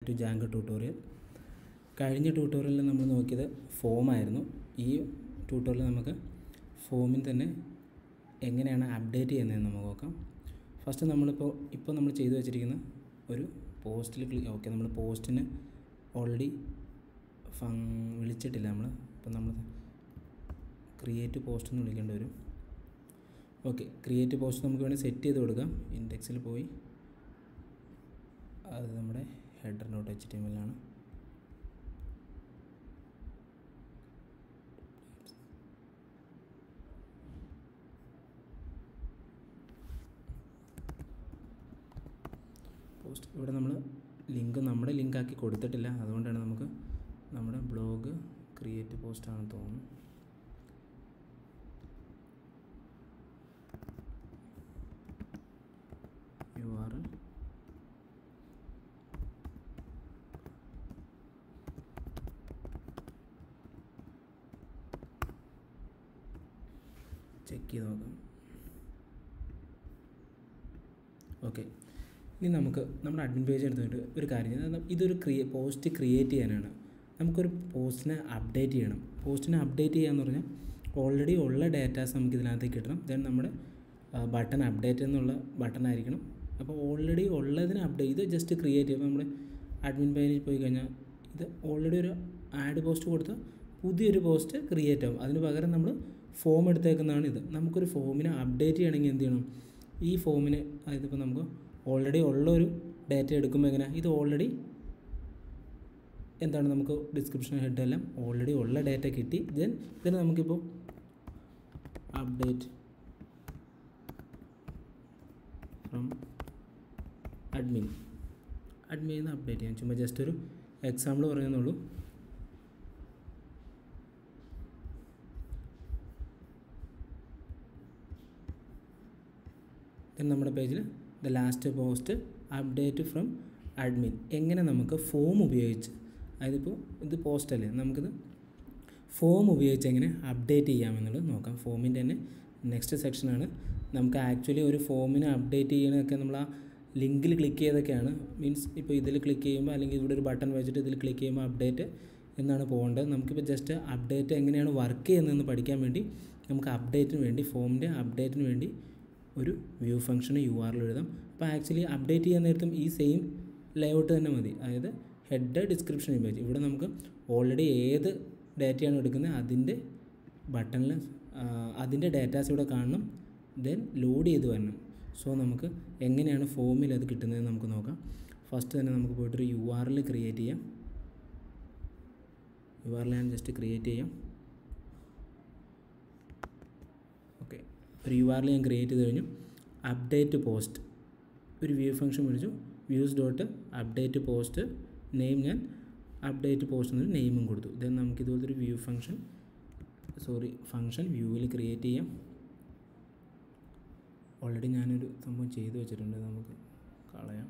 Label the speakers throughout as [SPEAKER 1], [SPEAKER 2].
[SPEAKER 1] to Django tutorial. കഴിഞ്ഞ ട്യൂട്ടോറിയലിൽ നമ്മൾ നോക്കിയത് ഫോമായിരുന്നു. ഈ ട്യൂട്ടോറിയൽ നമുക്ക് ഫോമിൽ തന്നെ എങ്ങനെയാണ് അപ്ഡേറ്റ് ചെയ്യുന്നതെന്ന് നമുക്ക് നോക്കാം. ഫസ്റ്റ് ഇപ്പോൾ നമ്മൾ ചെയ്തു വെച്ചിരിക്കുന്ന ഒരു പോസ്റ്റിൽ ഓക്കെ, നമ്മൾ പോസ്റ്റിന് ഓൾറെഡി വിളിച്ചിട്ടില്ല. നമ്മൾ ക്രിയേറ്റ് പോസ്റ്റ് എന്ന് വിളിക്കേണ്ടി വരും. ഓക്കെ, ക്രിയേറ്റ് പോസ്റ്റ് നമുക്ക് വേണമെങ്കിൽ സെറ്റ് ചെയ്ത് കൊടുക്കാം. ഇൻഡെക്സിൽ പോയി അത് നമ്മുടെ header.html ആണ്. പോസ്റ്റ് ഇവിടെ നമ്മൾ നമ്മുടെ ലിങ്കാക്കി കൊടുത്തിട്ടില്ല, അതുകൊണ്ടാണ് നമുക്ക് നമ്മുടെ ബ്ലോഗ് ക്രിയേറ്റ് പോസ്റ്റ് ആണെന്ന് തോന്നുന്നു. URL ചെക്ക് ചെയ്ത് നോക്കാം. ഓക്കെ, ഇനി നമുക്ക് നമ്മുടെ അഡ്മിൻ പേജ് എടുത്തിട്ട് ഒരു കാര്യം ചെയ്താൽ ഇതൊരു പോസ്റ്റ് ക്രിയേറ്റ് ചെയ്യാനാണ്. നമുക്കൊരു പോസ്റ്റിനെ അപ്ഡേറ്റ് ചെയ്യണം. പോസ്റ്റിനെ അപ്ഡേറ്റ് ചെയ്യാന്ന് പറഞ്ഞാൽ ഓൾറെഡി ഉള്ള ഡാറ്റാസ് നമുക്ക് ഇതിനകത്തേക്ക് കിട്ടണം. ദെൻ നമ്മുടെ ബട്ടൺ അപ്ഡേറ്റ് എന്നുള്ള ബട്ടൺ ആയിരിക്കണം. അപ്പോൾ ഓൾറെഡി ഉള്ളതിന് ഇത് ജസ്റ്റ് ക്രിയേറ്റ് ചെയ്യുമ്പോൾ നമ്മുടെ അഡ്മിൻ പേജിൽ പോയി കഴിഞ്ഞാൽ ഇത് ഓൾറെഡി ഒരു ആഡ് പോസ്റ്റ് കൊടുത്താൽ പുതിയൊരു പോസ്റ്റ് ക്രിയേറ്റ് ആവും. അതിന് പകരം നമ്മൾ ഫോം എടുത്തേക്കുന്നതാണ് ഇത്. നമുക്കൊരു ഫോമിനെ അപ്ഡേറ്റ് ചെയ്യണമെങ്കിൽ എന്ത് ചെയ്യണം? ഈ ഫോമിന് ഇതിപ്പോൾ നമുക്ക് ഓൾറെഡി ഉള്ളൊരു ഡാറ്റ എടുക്കുമ്പോൾ എങ്ങനെ ഇത് ഓൾറെഡി എന്താണ് നമുക്ക് ഡിസ്ക്രിപ്ഷൻ ഹെഡ് എല്ലാം ഓൾറെഡി ഉള്ള ഡാറ്റ കിട്ടി. ഇതിന് നമുക്കിപ്പോൾ അപ്ഡേറ്റ് ഫ്രം അഡ്മിൻ നിന്ന് അപ്ഡേറ്റ് ചെയ്യാം. ചുമ്മാ ജസ്റ്റ് ഒരു എക്സാമ്പിൾ പറയുന്നുള്ളൂ. നമ്മുടെ പേജിൽ the last post update from admin എങ്ങനെ നമുക്ക് ഫോം ഉപയോഗിച്ച്, അതായതിപ്പോൾ ഇത് പോസ്റ്റ് അല്ലേ, നമുക്കിത് ഫോം ഉപയോഗിച്ച് എങ്ങനെ അപ്ഡേറ്റ് ചെയ്യാമെന്നുള്ളത് നോക്കാം. ഫോമിൻ്റെ തന്നെ നെക്സ്റ്റ് സെക്ഷനാണ്. നമുക്ക് ആക്ച്വലി ഒരു ഫോമിനെ അപ്ഡേറ്റ് ചെയ്യണതൊക്കെ നമ്മൾ ആ ലിങ്കിൽ ക്ലിക്ക് ചെയ്തൊക്കെയാണ്. മീൻസ് ഇപ്പോൾ ഇതിൽ ക്ലിക്ക് ചെയ്യുമ്പോൾ അല്ലെങ്കിൽ ഇവിടെ ഒരു ബട്ടൺ വെച്ചിട്ട് ഇതിൽ ക്ലിക്ക് ചെയ്യുമ്പോൾ അപ്ഡേറ്റ് എന്നാണ് പോകേണ്ടത്. നമുക്കിപ്പോൾ ജസ്റ്റ് അപ്ഡേറ്റ് എങ്ങനെയാണ് വർക്ക് ചെയ്യുന്നതെന്ന് പഠിക്കാൻ വേണ്ടി നമുക്ക് അപ്ഡേറ്റിന് വേണ്ടി ഫോമിൻ്റെ അപ്ഡേറ്റിന് വേണ്ടി ഒരു വ്യൂ ഫംഗ്ഷന് URL എഴുതാം. അപ്പോൾ ആക്ച്വലി അപ്ഡേറ്റ് ചെയ്യാൻ നേരത്തും ഈ സെയിം ലേഔട്ട് തന്നെ മതി. അതായത് ഹെഡ്, ഡിസ്ക്രിപ്ഷൻ, ഇമേജ്. ഇവിടെ നമുക്ക് ഓൾറെഡി ഏത് ഡാറ്റയാണ് എടുക്കുന്നത് അതിൻ്റെ ബട്ടണിൽ അതിൻ്റെ ഡാറ്റാസ് ഇവിടെ കാണണം. ദെൻ ലോഡ് ചെയ്ത് വരണം. സോ നമുക്ക് എങ്ങനെയാണ് ഫോമിൽ അത് കിട്ടുന്നതെന്ന് നമുക്ക് നോക്കാം. ഫസ്റ്റ് തന്നെ നമുക്ക് പോയിട്ടൊരു URL ക്രിയേറ്റ് ചെയ്യാം. URL ഞാൻ ജസ്റ്റ് ക്രിയേറ്റ് ചെയ്യാം. ഓക്കെ, ഒരു URL ഞാൻ ക്രിയേറ്റ് ചെയ്ത് കഴിഞ്ഞു. അപ്ഡേറ്റ് പോസ്റ്റ് ഒരു വ്യൂ ഫംഗ്ഷൻ വിളിച്ചു. Views dot update post name ഞാൻ അപ്ഡേറ്റ് പോസ്റ്റ് എന്നൊരു നെയിമും കൊടുത്തു. ദെൻ നമുക്ക് ഇതുപോലത്തെ ഒരു വ്യൂ ഫംഗ്ഷൻ വ്യൂവിൽ ക്രിയേറ്റ് ചെയ്യാം. ഓൾറെഡി ഞാനൊരു സംഭവം ചെയ്തു വെച്ചിട്ടുണ്ട്, നമുക്ക് കളയാം.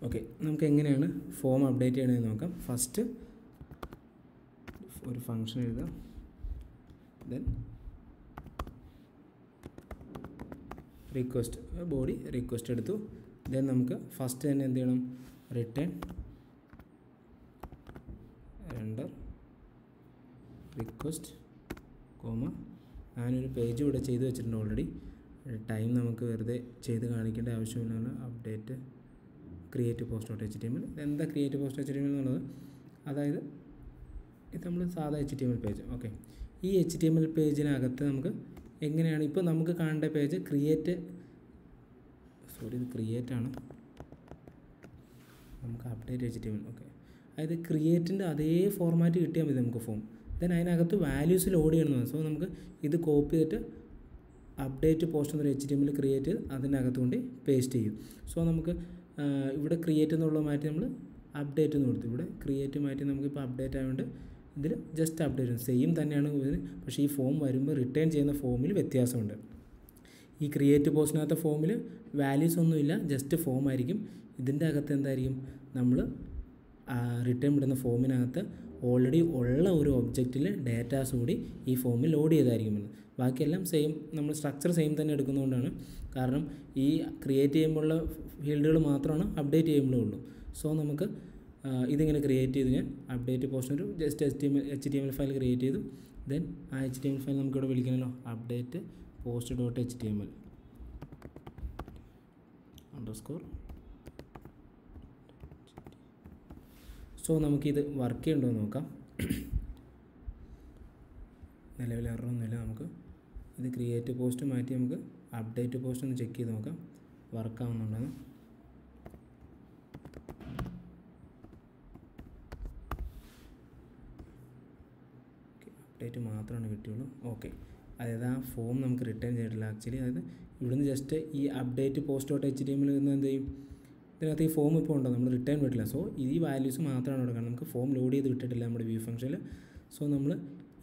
[SPEAKER 1] ഓക്കെ, നമുക്ക് എങ്ങനെയാണ് ഫോം അപ്ഡേറ്റ് ചെയ്യണമെന്ന് നോക്കാം. ഫസ്റ്റ് ഒരു ഫംഗ്ഷൻ എഴുതാം. ദെൻ റിക്വസ്റ്റ്, ബോഡി റിക്വസ്റ്റ് എടുത്തു. ദെൻ നമുക്ക് ഫസ്റ്റ് തന്നെ എന്ത് ചെയ്യണം? റിട്ടേൺ റെൻഡർ റിക്വസ്റ്റ് ഞാനൊരു പേജ് ഇവിടെ ചെയ്ത് വെച്ചിട്ടുണ്ട് ഓൾറെഡി. ടൈം നമുക്ക് വെറുതെ ചെയ്ത് കാണിക്കേണ്ട ആവശ്യമില്ല. Update create post.html. എന്താ ക്രിയേറ്റ് post.html എന്നുള്ളത്? അതായത് ഇത് നമ്മൾ സാധാ HTML പേജ്. ഓക്കെ, ഈ HTML പേജിനകത്ത് നമുക്ക് എങ്ങനെയാണ് ഇപ്പോൾ നമുക്ക് കാണേണ്ട പേജ് ഇത് ക്രിയേറ്റ് ആണ്. നമുക്ക് അപ്ഡേറ്റ് HTML. ഓക്കെ, അതായത് ക്രിയേറ്റിൻ്റെ അതേ ഫോർമാറ്റ് കിട്ടിയാൽ മതി നമുക്ക് ഫോം. ദെൻ അതിനകത്ത് വാല്യൂസ് ലോഡ് ചെയ്യണമെന്ന്. സോ നമുക്ക് ഇത് കോപ്പി ചെയ്തിട്ട് അപ്ഡേറ്റ് പോസ്റ്റ് എന്നൊരു HTML ക്രിയേറ്റ് ചെയ്ത് അതിനകത്ത് കൊണ്ട് പേസ്റ്റ് ചെയ്യും. സോ നമുക്ക് ഇവിടെ ക്രിയേറ്റ് എന്നുള്ള മാറ്റി നമ്മൾ അപ്ഡേറ്റ് എന്ന് കൊടുത്തു. ഇവിടെ ക്രിയേറ്റ് മാറ്റി നമുക്കിപ്പോൾ അപ്ഡേറ്റ് ആയതുകൊണ്ട് ഇതിൽ ജസ്റ്റ് അപ്ഡേറ്റ് സെയിം തന്നെയാണ്. പക്ഷേ ഈ ഫോം വരുമ്പോൾ റിട്ടേൺ ചെയ്യുന്ന ഫോമിൽ വ്യത്യാസമുണ്ട്. ഈ ക്രിയേറ്റ് പോസ്റ്റിനകത്തെ ഫോമിൽ വാല്യൂസ് ഒന്നുമില്ല, ജസ്റ്റ് ഫോം ആയിരിക്കും. ഇതിൻ്റെ അകത്ത് എന്തായിരിക്കും? നമ്മൾ റിട്ടേൺ വിടുന്ന ഫോമിനകത്ത് ഓൾറെഡി ഉള്ള ഒരു ഒബ്ജക്റ്റിൽ ഡാറ്റാസ് കൂടി ഈ ഫോമിൽ ലോഡ് ചെയ്തായിരിക്കും. ബാക്കിയെല്ലാം സെയിം, നമ്മൾ സ്ട്രക്ചർ സെയിം തന്നെ എടുക്കുന്നതുകൊണ്ടാണ്. കാരണം ഈ ക്രിയേറ്റ് ചെയ്യുമ്പോഴുള്ള ഫീൽഡുകൾ മാത്രമാണ് അപ്ഡേറ്റ് ചെയ്യുമ്പോഴേ ഉള്ളൂ. സോ നമുക്ക് ഇതിങ്ങനെ ക്രിയേറ്റ് ചെയ്ത് ഞാൻ അപ്ഡേറ്റ് പോസ്റ്റിനൊരു ജസ്റ്റ് HTML ഫയൽ ക്രിയേറ്റ് ചെയ്തു. ദെൻ ആ HTML ഫയൽ നമുക്കിവിടെ വിളിക്കണമല്ലോ, update post dot HTML _ so നമുക്കിത് വർക്ക് ചെയ്യുന്നുണ്ടോ എന്ന് നോക്കാം. നിലവിൽ എററൊന്നുമില്ല. നമുക്ക് ഇത് ക്രിയേറ്റ് പോസ്റ്റ് മാറ്റി നമുക്ക് അപ്ഡേറ്റ് പോസ്റ്റ് ഒന്ന് ചെക്ക് ചെയ്ത് നോക്കാം വർക്കാവുന്നുണ്ടെന്ന്. അപ്ഡേറ്റ് മാത്രമാണ് കിട്ടിയുള്ളൂ. ഓക്കെ, അതായത് ആ ഫോം നമുക്ക് റിട്ടേൺ ചെയ്തിട്ടില്ല ആക്ച്വലി. അതായത് ഇവിടുന്ന് ജസ്റ്റ് ഈ അപ്ഡേറ്റ് പോസ്റ്റ് ഡോട്ട് HTML എന്ന് എന്ത് ചെയ്യും, ഇതിനകത്ത് ഈ ഫോം ഇപ്പോൾ ഉണ്ടോ, നമ്മൾ റിട്ടേൺ വിട്ടില്ല. സോ ഈ വാല്യൂസ് മാത്രമാണ് ഇവിടെ കാണുന്നത്. നമുക്ക് ഫോം ലോഡ് ചെയ്ത് വിട്ടിട്ടില്ല നമ്മുടെ വ്യൂ ഫംഗ്ഷനിൽ. സോ നമ്മൾ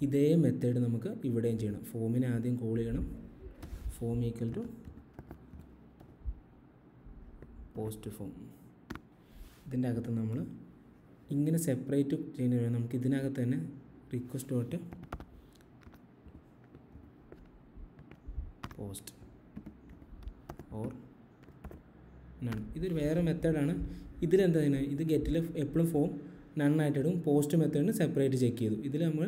[SPEAKER 1] ഇതേ മെത്തേഡ് നമുക്ക് ഇവിടെയും ചെയ്യണം. ഫോമിനെ ആദ്യം കോൾ ചെയ്യണം, form equal to post form. ഇതിൻ്റെ അകത്ത് നമ്മൾ ഇങ്ങനെ സെപ്പറേറ്റ് ചെയ്യുന്ന വേണം. നമുക്ക് ഇതിനകത്ത് തന്നെ request dot post or none. ഇതൊരു വേറെ മെത്തേഡാണ്. ഇതിലെന്താ ചെയ്യുന്നത്, ഇത് ഗെറ്റിൽ എപ്പോഴും ഫോം നണ്ണായിട്ടിടും. പോസ്റ്റ് മെത്തേഡിന് സെപ്പറേറ്റ് ചെക്ക് ചെയ്തു. ഇതിൽ നമ്മൾ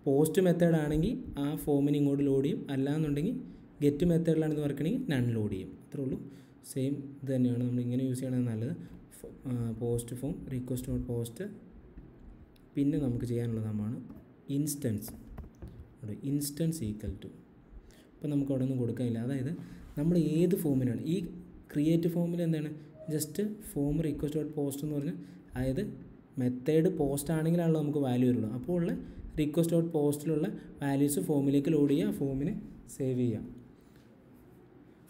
[SPEAKER 1] പോസ്റ്റ് മെത്തേഡാണെങ്കിൽ ആ ഫോമിന് ഇങ്ങോട്ട് ലോഡ് ചെയ്യും, അല്ലാന്നുണ്ടെങ്കിൽ ഗെറ്റ് മെത്തേഡിലാണെന്ന് വർക്കണമെങ്കിൽ നൺ ലോഡ് ചെയ്യും. അത്രേ ഉള്ളൂ. സെയിം ഇത് തന്നെയാണ്. നമ്മൾ ഇങ്ങനെ യൂസ് ചെയ്യണമെന്ന് നല്ലത്. Post form request dot post. പിന്നെ നമുക്ക് ചെയ്യാനുള്ളതാണ് ഇൻസ്റ്റൻസ്. ഇൻസ്റ്റൻസ് ഈക്വൽ ടു, അപ്പോൾ നമുക്ക് അവിടെ ഒന്നും കൊടുക്കാനില്ല. അതായത് നമ്മൾ ഏത് ഫോമിനാണ് ഈ ക്രിയേറ്റ് ഫോമിൽ എന്താണ്, just form request dot post എന്ന് പറഞ്ഞാൽ, അതായത് മെത്തേഡ് പോസ്റ്റ് ആണെങ്കിലാണല്ലോ നമുക്ക് വാല്യൂ വരുള്ളൂ. അപ്പോൾ ഉള്ള റിക്വസ്റ്റ് ഡോട്ട് പോസ്റ്റിലുള്ള വാല്യൂസ് ഫോമിലേക്ക് ലോഡ് ചെയ്യുക, ഫോമിനെ സേവ് ചെയ്യാം.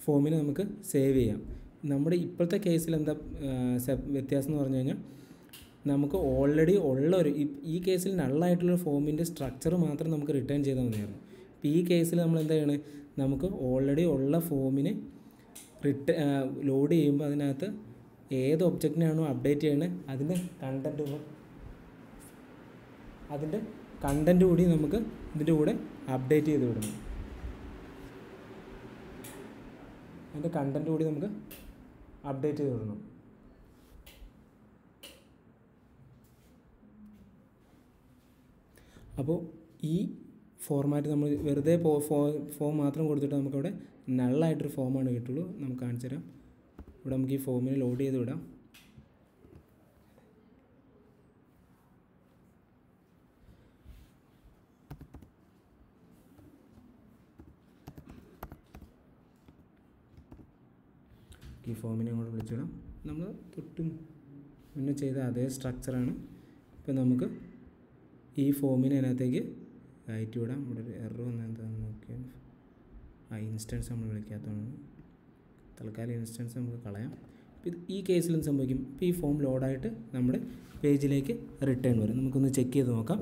[SPEAKER 1] ഫോമിനെ നമുക്ക് സേവ് ചെയ്യാം. നമ്മുടെ ഇപ്പോഴത്തെ കേസിൽ എന്താ വ്യത്യാസം എന്ന് പറഞ്ഞു കഴിഞ്ഞാൽ, നമുക്ക് ഓൾറെഡി ഉള്ള ഈ കേസിൽ നള്ളായിട്ടുള്ള ഫോമിൻ്റെ സ്ട്രക്ചർ മാത്രം നമുക്ക് റിട്ടേൺ ചെയ്താൽ മതിയായിരുന്നു. ഇപ്പോൾ ഈ കേസിൽ നമ്മൾ എന്താ ചെയ്യണത്, നമുക്ക് ഓൾറെഡി ഉള്ള ഫോമിനെ ലോഡ് ചെയ്യുമ്പോൾ അതിനകത്ത് ഏത് ഒബ്ജക്റ്റിനാണോ അപ്ഡേറ്റ് ചെയ്യണത് അതിൻ്റെ കണ്ടൻറ്റ് കൂടി നമുക്ക് ഇതിൻ്റെ കൂടെ അപ്ഡേറ്റ് ചെയ്ത് വിടണം. അതിൻ്റെ കണ്ടൻറ്റ് കൂടി നമുക്ക് അപ്ഡേറ്റ് ചെയ്ത് വിടണം. അപ്പോൾ ഈ ഫോർമാറ്റ് നമ്മൾ വെറുതെ ഫോം മാത്രം കൊടുത്തിട്ട് നമുക്കവിടെ നള്ളായിട്ടൊരു ഫോമാണ് കിട്ടുള്ളൂ. നമുക്ക് കാണിച്ചു തരാം. ഇവിടെ നമുക്ക് ഈ ഫോമിനെ ലോഡ് ചെയ്ത് വിടാം. ഈ ഫോമിനെ അങ്ങോട്ട് വിളിച്ചിടാം. നമ്മൾ തൊട്ടും മുന്നേ ചെയ്ത അതേ സ്ട്രക്ചറാണ്. ഇപ്പം നമുക്ക് ഈ ഫോമിനെ അതിനകത്തേക്ക് കയറ്റി വിടാം. ഇവിടെ ഒരു എറർ വന്നത് എന്താണെന്ന് നോക്കിയാൽ, ഇൻസ്റ്റൻസ് നമ്മൾ വിളിക്കാത്തതാണ്. തൽക്കാലം ഇൻസ്റ്റൻസ് നമുക്ക് കളയാം. ഇത് ഈ കേസിലും സംഭവിക്കും. ഇപ്പോൾ ഈ ഫോം ലോഡായിട്ട് നമ്മുടെ പേജിലേക്ക് റിട്ടേൺ വരും. നമുക്കൊന്ന് ചെക്ക് ചെയ്ത് നോക്കാം.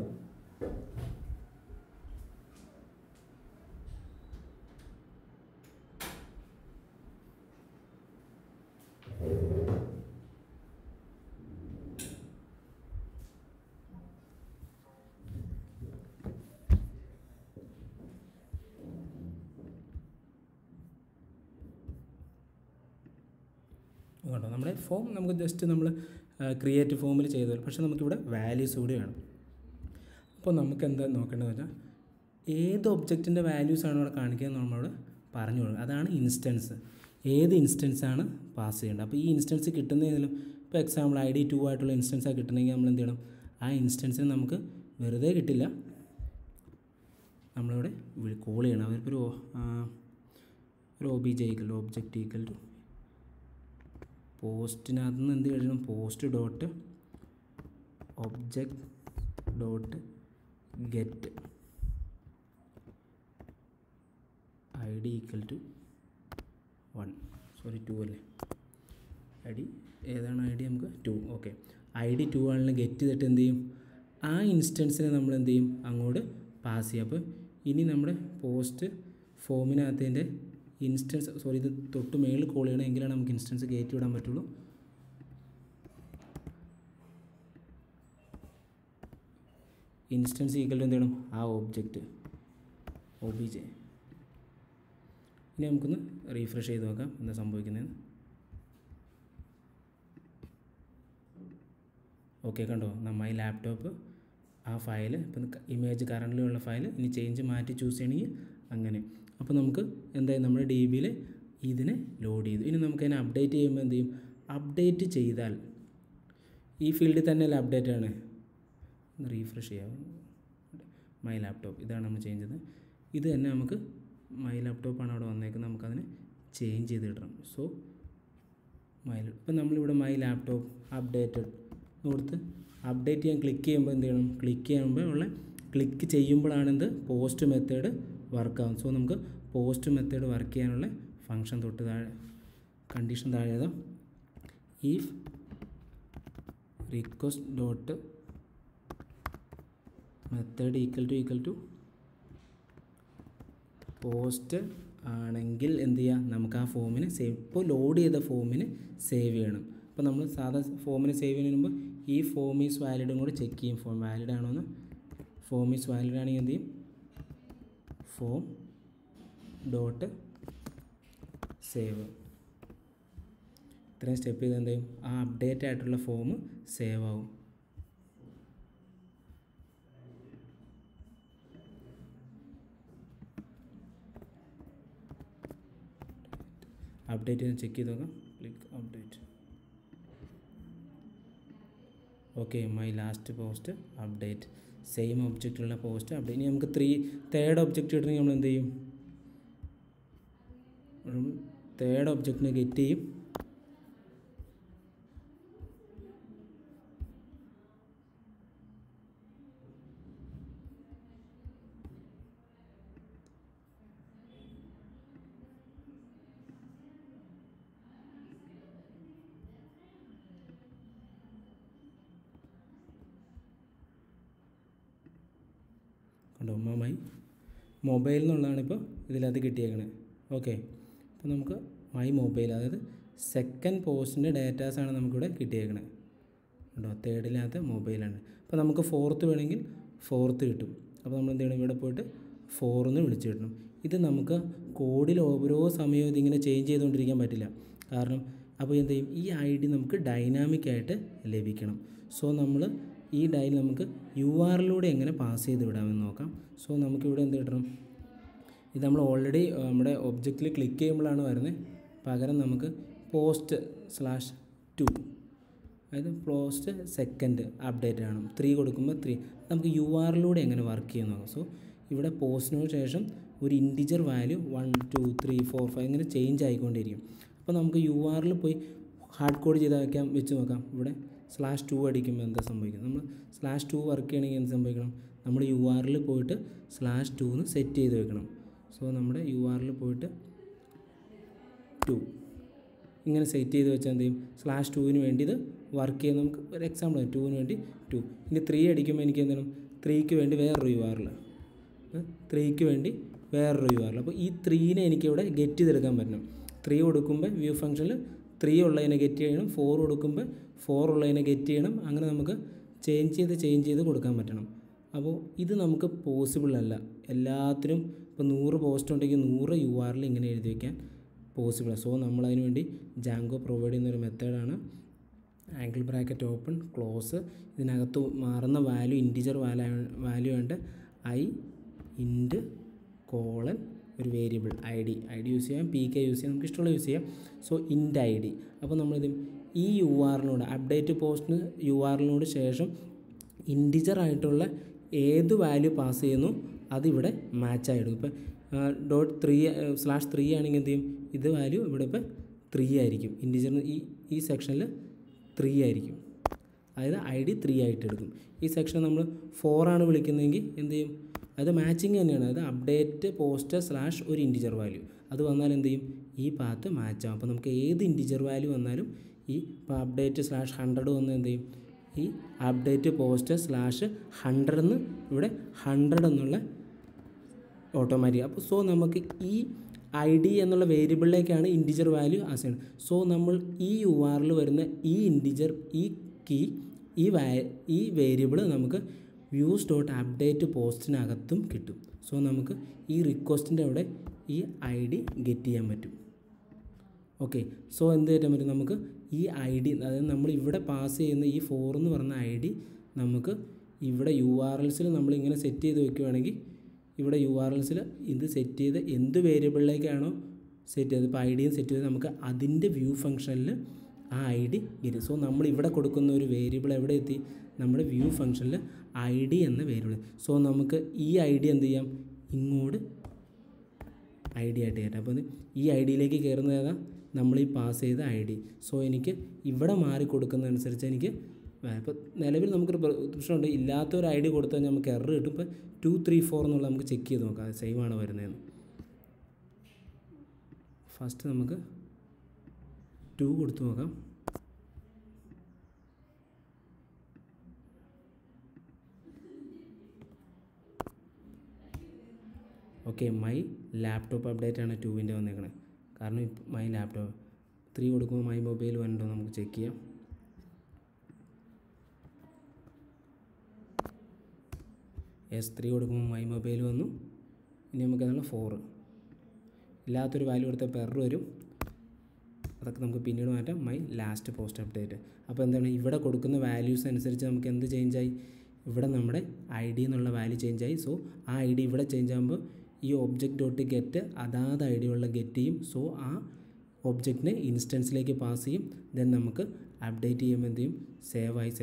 [SPEAKER 1] കേട്ടോ, നമ്മുടെ ഫോം നമുക്ക് ജസ്റ്റ് നമ്മൾ ക്രിയേറ്റ് ഫോമിൽ ചെയ്തു. പക്ഷേ നമുക്കിവിടെ വാല്യൂസ് കൂടി വേണം. അപ്പോൾ നമുക്ക് എന്താ നോക്കേണ്ടതെന്ന് വെച്ചാൽ, ഏത് ഒബ്ജക്റ്റിൻ്റെ വാല്യൂസാണ് ഇവിടെ കാണിക്കുക എന്ന് നമ്മളോട് പറഞ്ഞു കൊടുക്കുക. അതാണ് ഇൻസ്റ്റൻസ്. ഏത് ഇൻസ്റ്റൻസാണ് പാസ് ചെയ്യേണ്ടത്. അപ്പോൾ ഈ ഇൻസ്റ്റൻസ് കിട്ടുന്നതിലും, ഇപ്പോൾ എക്സാമ്പിൾ ID2 ആയിട്ടുള്ള ഇൻസ്റ്റൻസാണ് കിട്ടണമെങ്കിൽ നമ്മൾ എന്ത് ചെയ്യണം, ആ ഇൻസ്റ്റൻസിന് നമുക്ക് വെറുതെ കിട്ടില്ല, നമ്മളിവിടെ കോൾ ചെയ്യണം. അവർക്കൊരു ഒബ്ജക്റ്റ് ഈക്വൽ ടു പോസ്റ്റിനകത്ത് നിന്ന് എന്ത് കഴിയണം, post dot object dot get ID equal to 2 അല്ലേ. ID ഏതാണ്, ID നമുക്ക് 2. ഓക്കെ, ID 2 ആണെങ്കിൽ ഗെറ്റ് ചെയ്തിട്ട് എന്ത് ചെയ്യും, ആ ഇൻസ്റ്റൻസിനെ നമ്മൾ എന്ത് ചെയ്യും, അങ്ങോട്ട് പാസ് ചെയ്യും. അപ്പോൾ ഇനി നമ്മുടെ പോസ്റ്റ് ഫോമിനകത്തതിൻ്റെ ഇൻസ്റ്റൻസ്, ഇത് തൊട്ട് മേളിൽ കോൾ ചെയ്യണം, എങ്കിലാണ് നമുക്ക് ഇൻസ്റ്റൻസ് കയറ്റി വിടാൻ പറ്റുള്ളൂ. ഇൻസ്റ്റൻസ് ഈക്വൽ ടു എന്ത് ചെയ്യണം, ആ ഒബ്ജക്റ്റ് OBJ ഇനി നമുക്കൊന്ന് റീഫ്രഷ് ചെയ്ത് നോക്കാം എന്താ സംഭവിക്കുന്നതെന്ന്. ഓക്കെ, കണ്ടോ, മൈ ലാപ്ടോപ്പ് ആ ഫയൽ ഇപ്പം ഇമേജ് കറൻ്റിലുള്ള ഫയൽ ഇനി ചേഞ്ച് മാറ്റി ചൂസ് ചെയ്യണമെങ്കിൽ അങ്ങനെ. അപ്പോൾ നമുക്ക് എന്തായാലും നമ്മുടെ ഡി ബിയിൽ ഇതിനെ ലോഡ് ചെയ്തു. ഇനി നമുക്കതിനെ അപ്ഡേറ്റ് ചെയ്യുമ്പോൾ എന്ത് ചെയ്യും? അപ്ഡേറ്റ് ചെയ്താൽ ഈ ഫീൽഡിൽ തന്നെയല്ല അപ്ഡേറ്റ് ആണ്. റീഫ്രഷ് ചെയ്യാം. മൈ ലാപ്ടോപ്പ് ഇതാണ് നമ്മൾ ചേഞ്ച് ചെയ്തത്. ഇത് തന്നെ നമുക്ക് മൈ ലാപ്ടോപ്പാണ് അവിടെ വന്നേക്കുന്നത്, നമുക്കതിനെ ചേഞ്ച് ചെയ്ത് ഇടണം. സോ ഇപ്പം നമ്മളിവിടെ മൈ ലാപ്ടോപ്പ് അപ്ഡേറ്റഡ് കൊടുത്ത് അപ്ഡേറ്റ് ചെയ്യാൻ ക്ലിക്ക് ചെയ്യുമ്പോൾ എന്ത് ചെയ്യണം? ക്ലിക്ക് ചെയ്യുമ്പോഴാണ് എന്ത് പോസ്റ്റ് മെത്തേഡ് വർക്കാവും. സോ നമുക്ക് പോസ്റ്റ് മെത്തേഡ് വർക്ക് ചെയ്യാനുള്ള ഫങ്ഷൻ തൊട്ട് താഴെ കണ്ടീഷൻ താഴെ എഴുതാം. If request dot method equal to post ആണെങ്കിൽ എന്ത് ചെയ്യുക? നമുക്ക് ആ ഫോമിന് ഇപ്പോൾ ലോഡ് ചെയ്ത ഫോമിന് സേവ് ചെയ്യണം. അപ്പോൾ നമ്മൾ സാധാ ഫോമിന് സേവ് ചെയ്യുന്നതിന് മുമ്പ് ഈ ഫോം ഈസ് വാലിഡും കൂടി ചെക്ക് ചെയ്യും. ഫോം വാലിഡ് ആണോ എന്ന്. ഫോം ഈസ് വാലിഡ് ആണെങ്കിൽ എന്ത് ചെയ്യും? Form dot save. ഇത്രയും സ്റ്റെപ്പ് ചെയ്ത് എന്ത് ചെയ്യും? ആ അപ്ഡേറ്റ് ആയിട്ടുള്ള ഫോം സേവ് ആവും. അപ്ഡേറ്റ് ചെയ്ത് ചെക്ക് ചെയ്ത് നോക്കാം. Click update. Okay, my last post update. Same ഒബ്ജക്റ്റുള്ള പോസ്റ്റ് അപ്ഡേറ്റ്. ഇനി നമുക്ക് തേർഡ് ഒബ്ജക്റ്റ് ഇടണമെങ്കിൽ നമ്മൾ എന്ത് ചെയ്യും? തേർഡ് ഒബ്ജക്റ്റിനെ ഗെറ്റ് ചെയ്യും. കണ്ടോ, മൊബൈൽ എന്നുള്ളതാണ് ഇപ്പോൾ ഇതിനകത്ത് കിട്ടിയേക്കണത്. ഓക്കെ, അപ്പോൾ നമുക്ക് മൈ മൊബൈൽ, അതായത് സെക്കൻഡ് പോസ്റ്റിൻ്റെ ഡേറ്റാസാണ് നമുക്കിവിടെ കിട്ടിയേക്കണത്. കണ്ടോ, തേർഡിനകത്ത് മൊബൈലാണ്. അപ്പോൾ നമുക്ക് ഫോർത്ത് വേണമെങ്കിൽ ഫോർത്ത് കിട്ടും. അപ്പോൾ നമ്മൾ എന്ത് ചെയ്യണം? ഇവിടെ പോയിട്ട് 4 എന്ന് വിളിച്ച് കിട്ടണം. ഇത് നമുക്ക് കോഡിൽ ഓരോ സമയവും ഇതിങ്ങനെ ചേഞ്ച് ചെയ്തുകൊണ്ടിരിക്കാൻ പറ്റില്ല. കാരണം അപ്പോൾ എന്ത് ചെയ്യും? ഈ ഐ ഡി നമുക്ക് ഡൈനാമിക്കായിട്ട് ലഭിക്കണം. സോ നമ്മൾ ഈ ഡയൽ നമുക്ക് URLിലൂടെ എങ്ങനെ പാസ് ചെയ്ത് വിടാമെന്ന് നോക്കാം. സോ നമുക്കിവിടെ എന്ത് കിട്ടണം? ഇത് നമ്മൾ ഓൾറെഡി നമ്മുടെ ഒബ്ജക്റ്റിൽ ക്ലിക്ക് ചെയ്യുമ്പോഴാണ് വരുന്നത്. പകരം നമുക്ക് post/2, അതായത് പോസ്റ്റ് സെക്കൻഡ് അപ്ഡേറ്റ് ആണ്. 3 കൊടുക്കുമ്പോൾ 3 നമുക്ക് URLിലൂടെ എങ്ങനെ വർക്ക് ചെയ്യുന്നു നോക്കാം. സോ ഇവിടെ പോസ്റ്റിനോട് ശേഷം ഒരു ഇൻറ്റിജർ വാല്യൂ 1 2 3 4 5 ഇങ്ങനെ ചേഞ്ച് ആയിക്കൊണ്ടിരിക്കും. അപ്പോൾ നമുക്ക് URL പോയി ഹാർഡ് കോഡ് ചെയ്ത് വെച്ച് നോക്കാം. ഇവിടെ /2 അടിക്കുമ്പോൾ എന്താ സംഭവിക്കുന്നത്? നമ്മൾ /2 വർക്ക് ചെയ്യണമെങ്കിൽ എന്ത് സംഭവിക്കണം? നമ്മൾ URL പോയിട്ട് /2 എന്ന് സെറ്റ് ചെയ്ത് വെക്കണം. സോ നമ്മുടെ URL പോയിട്ട് 2 ഇങ്ങനെ സെറ്റ് ചെയ്ത് വെച്ചാൽ എന്ത് ചെയ്യും? /2ന് വേണ്ടി ഇത് വർക്ക് ചെയ്യാൻ നമുക്ക് ഒരു എക്സാമ്പിൾ 2ന് വേണ്ടി 2. ഇനി 3 അടിക്കുമ്പോൾ എനിക്ക് എന്താണ്? 3ക്ക് വേണ്ടി വേറൊരു URL, 3ക്ക് വേണ്ടി വേറൊരു URL. അപ്പോൾ ഈ 3നെ എനിക്കിവിടെ ഗെറ്റ് ചെയ്തെടുക്കാൻ പറ്റണം. 3 കൊടുക്കുമ്പോൾ വ്യൂ ഫംഗ്ഷനിൽ 3 ഉള്ളതിനെ ഗെറ്റ് ചെയ്യണം, 4 കൊടുക്കുമ്പോൾ 4 ഉള്ളതിനെ ഗെറ്റ് ചെയ്യണം. അങ്ങനെ നമുക്ക് ചേഞ്ച് ചെയ്ത് കൊടുക്കാൻ പറ്റണം. അപ്പോൾ ഇത് നമുക്ക് പോസിബിൾ അല്ല. എല്ലാത്തിനും ഇപ്പോൾ 100 പോസ്റ്റ് ഉണ്ടെങ്കിൽ 100 URL ഇങ്ങനെ എഴുതി വയ്ക്കാൻ പോസിബിളാണ്. സോ നമ്മളതിന് വേണ്ടി ജാങ്കോ പ്രൊവൈഡ് ചെയ്യുന്നൊരു മെത്തേഡാണ് ആംഗിൾ ബ്രാക്കറ്റ് ഓപ്പൺ ക്ലോസ്. ഇതിനകത്ത് മാറുന്ന വാല്യൂ ഇൻറ്റിജർ വാല്യൂ ഉണ്ട്. i int : ഒരു വേരിയബിൾ id യൂസ് ചെയ്യാം, pk യൂസ് ചെയ്യാം, നമുക്ക് ഇഷ്ടമുള്ള യൂസ് ചെയ്യാം. So int id. അപ്പോൾ നമ്മളിത് ഈ URLിനോട് അപ്ഡേറ്റ് പോസ്റ്റിന് URLിനോട് ശേഷം ഇൻറ്റിജർ ആയിട്ടുള്ള ഏത് വാല്യൂ പാസ് ചെയ്യുന്നു അതിവിടെ മാച്ചായിടും. ഇപ്പോൾ .3 ആണെങ്കിൽ എന്ത് ചെയ്യും? ഇത് വാല്യൂ ഇവിടെ ഇപ്പോൾ 3 ആയിരിക്കും. ഇൻറ്റിജറിന് ഈ സെക്ഷനിൽ 3 ആയിരിക്കും, അതായത് ID 3 ആയിട്ട് എടുക്കും. ഈ സെക്ഷൻ നമ്മൾ 4 ആണ് വിളിക്കുന്നതെങ്കിൽ എന്ത് ചെയ്യും? അത് മാച്ചിങ് തന്നെയാണ്. അത് അപ്ഡേറ്റ് പോസ്റ്റ് / ഒരു ഇൻറ്റിജർ വാല്യൂ അത് വന്നാൽ എന്ത് ചെയ്യും? ഈ പാത്ത് മാച്ചാകും. അപ്പോൾ നമുക്ക് ഏത് ഇൻറ്റിജർ വാല്യൂ വന്നാലും ഇപ്പോൾ അപ്ഡേറ്റ് /100 വന്ന് എന്ത് ചെയ്യും? ഈ അപ്ഡേറ്റ് പോസ്റ്റ് /100 എന്ന് ഇവിടെ 100 എന്നുള്ള ഓട്ടോമാറ്റിക്. അപ്പോൾ സോ നമുക്ക് ഈ ID എന്നുള്ള വേരിയബിളിലേക്കാണ് ഇൻറ്റിജർ വാല്യൂ അസൈൻ. സോ നമ്മൾ ഈ URL വരുന്ന ഈ ഇൻറ്റിജർ ഈ കീ ഈ വേരിയബിൾ നമുക്ക് views.update പോസ്റ്റിനകത്തും കിട്ടും. സോ നമുക്ക് ഈ റിക്വസ്റ്റിൻ്റെ അവിടെ ഈ ഐ ഡി ഗെറ്റ് ചെയ്യാൻ പറ്റും. ഓക്കെ, സോ എന്ത് ചെയ്യാൻ പറ്റും, നമുക്ക് ഈ ഐ ഡി, അതായത് നമ്മൾ ഇവിടെ പാസ് ചെയ്യുന്ന ഈ 4 എന്ന് പറഞ്ഞ ഐ ഡി നമുക്ക് ഇവിടെ URLസിൽ നമ്മളിങ്ങനെ സെറ്റ് ചെയ്ത് വയ്ക്കുകയാണെങ്കിൽ ഇവിടെ URLസിൽ ഇത് സെറ്റ് ചെയ്ത് എന്ത് വേരിയബിളിലേക്കാണോ സെറ്റ് ചെയ്തത്, ഇപ്പോൾ ഐ ഡിയും സെറ്റ് ചെയ്ത് നമുക്ക് അതിൻ്റെ വ്യൂ ഫംഗ്ഷനിൽ ആ ഐ ഡി വരും. സോ നമ്മൾ ഇവിടെ കൊടുക്കുന്ന ഒരു വേരിയബിൾ എവിടെ എത്തി, നമ്മുടെ വ്യൂ ഫംഗ്ഷനിൽ ഐ ഡി എന്ന വേരിയബിൾ. സോ നമുക്ക് ഈ ഐ ഡി എന്ത് ചെയ്യാം, ഇങ്ങോട്ട് ഐ ഡി ആയിട്ട് കയറ്റാം. അപ്പോൾ ഈ ഐ ഡിയിലേക്ക് കയറുന്നത് ഏതാ, നമ്മൾ ഈ പാസ് ചെയ്ത ഐ ഡി. സോ എനിക്ക് ഇവിടെ മാറി കൊടുക്കുന്നതനുസരിച്ച് എനിക്ക് ഇപ്പോൾ നിലവിൽ നമുക്കൊരു പ്രശ്നമുണ്ട്, ഇല്ലാത്തൊരു ഐ ഡി കൊടുത്താൽ നമുക്ക് എറർ കിട്ടും. ഇപ്പോൾ 2 3 4 എന്നുള്ള നമുക്ക് ചെക്ക് ചെയ്ത് നോക്കാം അത് സെയിം ആണ് വരുന്നതെന്ന്. ഫസ്റ്റ് നമുക്ക് 2 കൊടുത്ത് നോക്കാം. ഓക്കെ, മൈ ലാപ്ടോപ്പ് അപ്ഡേറ്റ് ആണ് 2-ൻ്റെ വന്നേക്കണേ. കാരണം മൈ ലാപ്ടോപ്പ് 3 കൊടുക്കുമ്പോൾ മൈ മൊബൈൽ വന്നിട്ടോ നമുക്ക് ചെക്ക് ചെയ്യാം. S3 കൊടുക്കുമ്പോൾ മൈ മൊബൈൽ വന്നു. ഇനി നമുക്ക് എന്താണ് 4 ഇല്ലാത്തൊരു വാല്യൂ കൊടുത്തപ്പോൾ എറർ വരും. അതൊക്കെ നമുക്ക് പിന്നീട് മാറ്റാം. My last post update. അപ്പോൾ എന്താണ്, ഇവിടെ കൊടുക്കുന്ന വാല്യൂസ് അനുസരിച്ച് നമുക്ക് എന്ത് ചേഞ്ചായി, ഇവിടെ നമ്മുടെ ഐ ഡി എന്നുള്ള വാല്യൂ ചേഞ്ചായി. സോ ആ ഐ ഡി ഇവിടെ ചേഞ്ച് ആകുമ്പോൾ ഈ ഒബ്ജക്റ്റ് ഡോട്ട് ഗെറ്റ് അതാത് ഐ ഡിയുള്ള ഗെറ്റ് ചെയ്യും. സോ ആ ഒബ്ജക്റ്റിനെ ഇൻസ്റ്റൻസിലേക്ക് പാസ് ചെയ്യും. ദെൻ നമുക്ക് അപ്ഡേറ്റ് ചെയ്യുമ്പോൾ എന്ത് ചെയ്യും, സേവായി